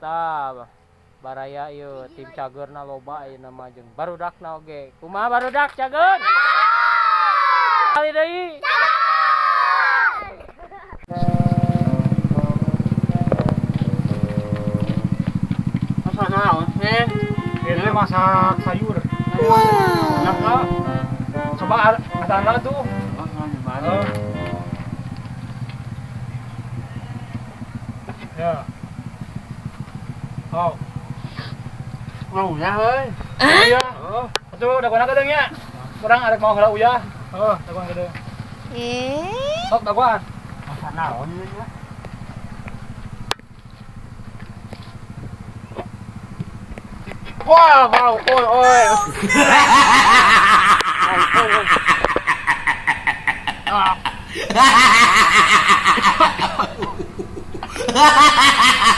Tah, baraya ieu tim cageurna loba ayeuna mah jeung barudakna oge. Kumaha barudak cageun? Kali deui. Masak naon sih? Ini masak sayur. Enak enggak? Coba adana tuh. Gimana? Ya. Oh. Mau ya heuy. Iya. Atuh daguan gedeung nya. Kurang arek mau heula uyah. Daguan gedeung. Sok daguan. Masak naon ieu ya? Wah, mau oi. Ha ha ha ha!